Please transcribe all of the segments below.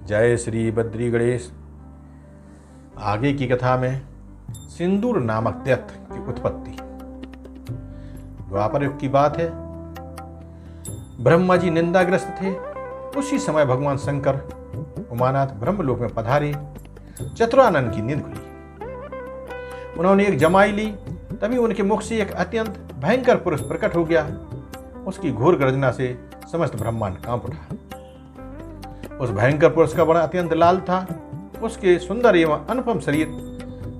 जय श्री बद्री गणेश। आगे की कथा में सिंदूर नामक दैत्य की उत्पत्ति। द्वापर युग की बात है। ब्रह्मा जी निंदाग्रस्त थे। उसी समय भगवान शंकर उमानाथ ब्रह्मलोक में पधारे। चतुरानन की नींद खुली। उन्होंने एक जमाई ली। तभी उनके मुख से एक अत्यंत भयंकर पुरुष प्रकट हो गया। उसकी घोर गर्जना से समस्त ब्रह्मांड कांप उठा। उस भयंकर पुरुष का बड़ा अत्यंत लाल था। उसके सुंदर एवं अनुपम शरीर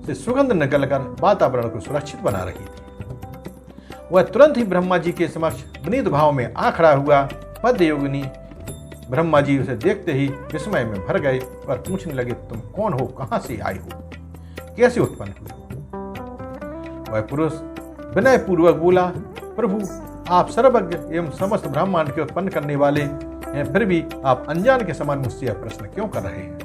से सुगंध निकलकर वातावरण को सुरक्षित बना रही थी। वह तुरंत ही ब्रह्मा जी के समक्ष विनीत भाव में आ खड़ा हुआ। पद्मयोगिनी ब्रह्मा जी उसे देखते ही विस्मय में भर गए और पूछने लगे, तुम कौन हो, कहां से आए हो, कैसे उत्पन्न हुए? वह पुरुष विनय पूर्वक बोला, प्रभु आप सर्वज्ञ एवं समस्त ब्रह्मांड के उत्पन्न करने वाले हैं, फिर भी आप अनजान के समान मुझसे यह प्रश्न क्यों कर रहे हैं?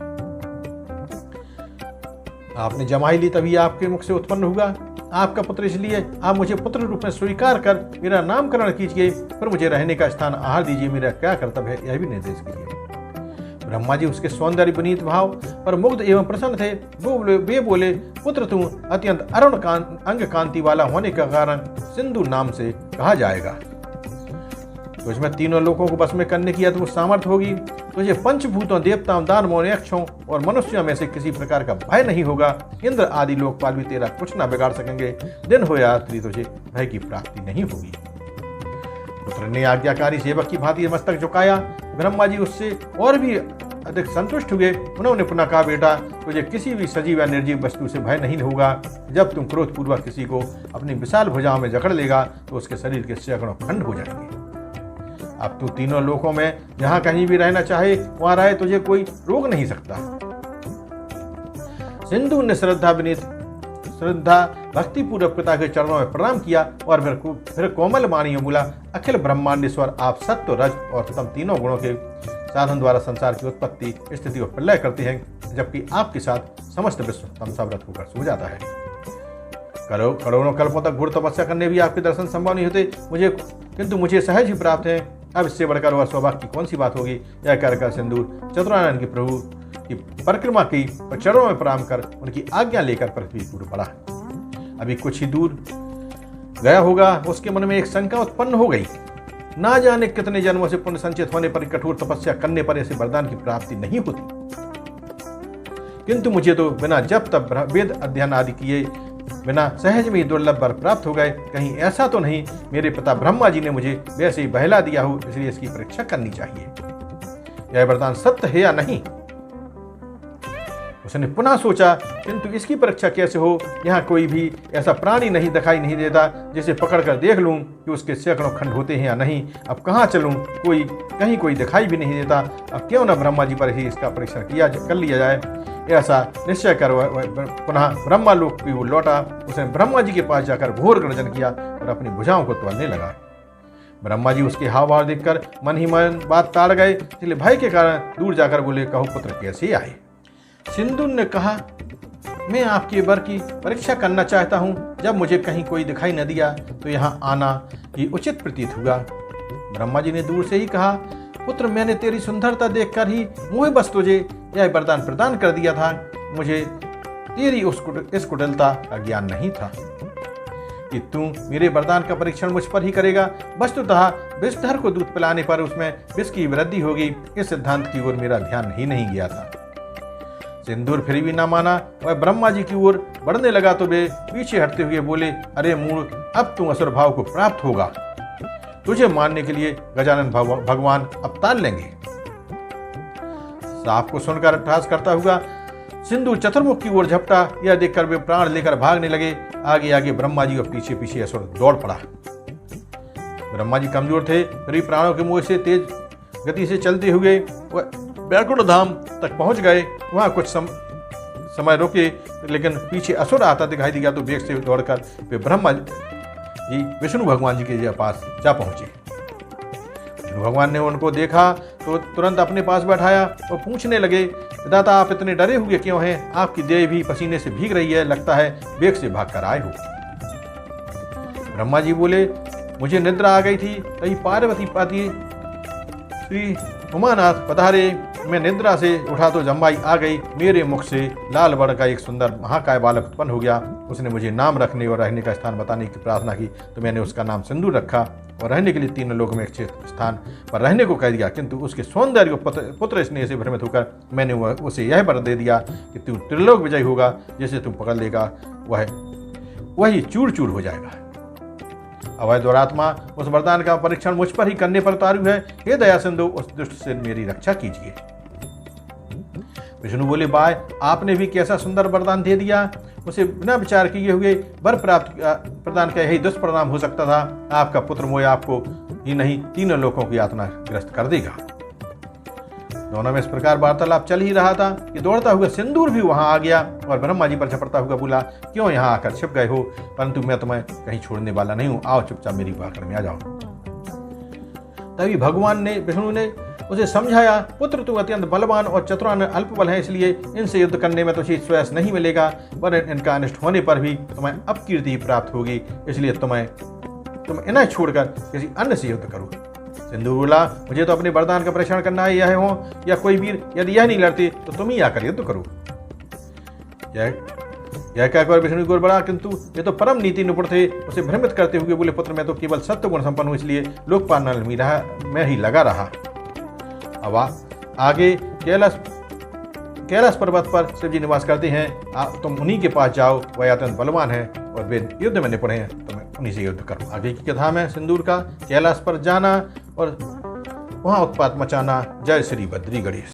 आपने जमाई ली तभी आपके मुख से उत्पन्न हुआ आपका पुत्र, इसलिए आप मुझे पुत्र रूप में स्वीकार कर मेरा नामकरण कीजिए, फिर मुझे रहने का स्थान आहार दीजिए। मेरा क्या कर्तव्य है यह भी निर्देश कीजिए। ब्रह्मा जी उसके सौंदर्य विनीत भाव पर मुग्ध एवं प्रसन्न थे। वे बोले, पुत्र तू अत्यंत अरुण अंग कांति वाला होने का कारण सिंधु नाम से कहा जाएगा। तुझमें तीनों लोगों को बस में करने की अद्भुत सामर्थ्य होगी। तुझे पंचभूतों, देवताओं, दानवों, यक्षों और मनुष्यों में से किसी प्रकार का भय नहीं होगा। इंद्र आदि लोकपाल भी तेरा कुछ न बिगाड़ सकेंगे। दिन हो या रात्रि तुझे भय की प्राप्ति नहीं होगी। पुत्र ने आज्ञाकारी सेवक की भांति मस्तक झुकाया। ब्रह्मा जी उससे और भी अधिक संतुष्ट हुए। उन्होंने पुनः कहा, बेटा तुझे किसी भी सजीव या निर्जीव वस्तु से भय नहीं होगा। जब तुम क्रोधपूर्वक किसी को अपनी विशाल भुजाओं में जकड़ लेगा तो उसके शरीर के सैकड़ों खंड हो जाएंगे। अब तू तीनों लोकों में जहां कहीं भी रहना चाहे वहां रहे, तुझे कोई रोक नहीं सकता। सिंधु ने श्रद्धा भक्ति पूर्वक पिता के चरणों में प्रणाम किया और फिर कोमल वाणी बोला, अखिल ब्रह्मांडेश्वर आप सत्व, रज और तम तीनों गुणों के साधन द्वारा संसार की उत्पत्ति, स्थिति और प्रलय करते हैं, जबकि आपके साथ समस्त विश्व तमसाव्रत होकर सो जाता है। करोड़ों कल्पों तक घोर तपस्या करने भी आपके दर्शन संभव नहीं होते किंतु मुझे सहज ही प्राप्त है। अब इससे बढ़कर वह सौभाग्य की कौन सी बात होगी? यह कहकर सिंदूर चतुरानन की प्रभु की परिक्रमा की और चरणों में प्रणाम कर उनकी आज्ञा लेकर पृथ्वी की ओर बढ़ा। अभी कुछ ही दूर गया होगा, उसके मन में एक शंका उत्पन्न हो गई। ना जाने कितने जन्मों से पुण्य संचित होने पर, कठोर तपस्या करने पर ऐसे वरदान की प्राप्ति नहीं होती, किंतु मुझे तो बिना जब तब वेद अध्ययन आदि किए बिना सहज में ही दुर्लभ वर प्राप्त हो गए। कहीं ऐसा तो नहीं मेरे पिता ब्रह्मा जी ने मुझे वैसे ही बहला दिया हो, इसलिए इसकी परीक्षा करनी चाहिए। यह वरदान सत्य है या नहीं? उसने पुनः सोचा, किंतु इसकी परीक्षा कैसे हो? यहाँ कोई भी ऐसा प्राणी नहीं दिखाई नहीं देता जिसे पकड़कर देख लूं कि उसके सैकड़ों खंड होते हैं या नहीं। अब कहाँ चलूं? कहीं कोई दिखाई भी नहीं देता। अब क्यों न ब्रह्मा जी पर ही इसका परीक्षण कर लिया जाए। ऐसा निश्चय कर पुनः ब्रह्मा लोक की ओर लौटा। उसने ब्रह्मा जी के पास जाकर घोर गर्जन किया और अपनी भुजाओं को तोड़ने लगा। ब्रह्मा जी उसके हाव भाव देखकर मन ही मन बात ताड़ गए, इसलिए भय के कारण दूर जाकर बोले, कहो पुत्र कैसे आए? सिंधु ने कहा, मैं आपके वर की परीक्षा करना चाहता हूँ। जब मुझे कहीं कोई दिखाई न दिया तो यहाँ आना ही उचित प्रतीत हुआ। ब्रह्मा जी ने दूर से ही कहा, पुत्र मैंने तेरी सुंदरता देखकर ही मोह बस तुझे यह वरदान प्रदान कर दिया था। मुझे तेरी इस कुटिलता का ज्ञान नहीं था कि तू मेरे वरदान का परीक्षण मुझ पर ही करेगा। वस्तुतः विषधर को दूध पिलाने पर उसमें विष की वृद्धि होगी, इस सिद्धांत की ओर मेरा ध्यान ही नहीं गया था। सिंदूर फिर भी ना माना। वह ब्रह्मा जी की ओर बढ़ने लगा तो वे पीछे हटते हुए बोले, अरे मूर्ख, अब तू असुर भाव को प्राप्त होगा। तुझे मारने के लिए गजानन भगवान अवतार लेंगे। साप को सुनकर अट्टहास करता हुआ सिंधु चतुर्मुख की ओर झपटा। यह देखकर वे प्राण लेकर भागने लगे। आगे आगे ब्रह्मा जी और पीछे पीछे असुर दौड़ पड़ा। ब्रह्मा जी कमजोर थे, फिर भी प्राणों के मोह से तेज गति से चलते हुए वह बैकुंठ धाम तक पहुंच गए। वहां कुछ समय रुके, लेकिन पीछे असुर आता दिखाई दिया तो वेग से दौड़कर वे ब्रह्मा जी विष्णु भगवान जी के पास जा पहुंचे। विष्णु भगवान ने उनको देखा तो तुरंत अपने पास बैठाया और पूछने लगे, दाता आप इतने डरे हुए क्यों हैं? आपकी देह भी पसीने से भीग रही है, लगता है वेग से भागकर आए हो। ब्रह्मा जी बोले, मुझे निद्रा आ गई थी, तभी पार्वती पाती श्री उमानाथ पधारे। मैं निद्रा से उठा तो जम्बाई आ गई। मेरे मुख से लाल वर्ण का एक सुंदर महाकाय बालक उत्पन्न हो गया। उसने मुझे नाम रखने और रहने का स्थान बताने की प्रार्थना की, तो मैंने उसका नाम सिंदूर रखा और रहने के लिए 3 लोगों में एक स्थान पर रहने को कह दिया। किंतु उसके सौंदर्य को पुत्र स्नेह से भ्रमित होकर मैंने उसे यह वर दे दिया कि तू त्रिलोक विजयी होगा, जिसे तुम पकड़ लेगा वही चूर चूर हो जाएगा। अवैध दुरात्मा, उस वरदान का परीक्षण मुझ पर ही करने पर उतारू है। हे दया सिंधु, उस दुष्ट से मेरी रक्षा कीजिए। विष्णु बोले, बाय, आपने भी कैसा सुंदर वरदान दे दिया। उसे बिना विचार किए हुए वर प्राप्त प्रदान का यही दुष्परिणाम हो सकता था। आपका पुत्र मोह आपको ही नहीं 3 लोगों की यातना ग्रस्त कर देगा। दोनों में इस प्रकार वार्तालाप चल ही रहा था कि दौड़ता हुआ सिंदूर भी वहां आ गया और ब्रह्मा जी पर झपटता हुआ बोला, क्यों यहाँ आकर छिप गए हो? परंतु मैं तुम्हें कहीं छोड़ने वाला नहीं हूं, आओ चुपचाप मेरी बाकड़ में आ जाओ। तभी भगवान ने विष्णु ने उसे समझाया, पुत्र तू अत्यंत बलवान और चतुरान अल्प बल है, इसलिए इनसे युद्ध करने में तुझे श्रेयस नहीं मिलेगा, पर इनका अनिष्ट होने पर भी तुम्हें अपकीर्ति ही प्राप्त होगी। इसलिए तुम इन्हें छोड़कर किसी अन्य से युद्ध करो। सिंदूर बोला, मुझे तो अपने वरदान का परीक्षण करना है, यह हो या कोई वीर, यदि यह नहीं लड़ते तो तुम ही आकर युद्ध करो। यह कहकर विष्णु गुरु बड़ा, किंतु ये तो परम नीति निपुण थे। उसे भ्रमित करते हुए बोले, पुत्र मैं तो केवल सत्य गुण संपन्न हूँ, इसलिए लोकपाल मैं ही लगा रहा। अब आगे कैलाश पर्वत पर शिव जी निवास करते हैं। तुम उन्हीं के पास जाओ, वह अत्यंत बलवान है और वे युद्ध में निपुण हैं, तुम्हें उन्हीं से युद्ध करो। आगे की कथा में सिंदूर का कैलाश पर जाना और वहां उत्पात मचाना। जय श्री बद्री गणेश।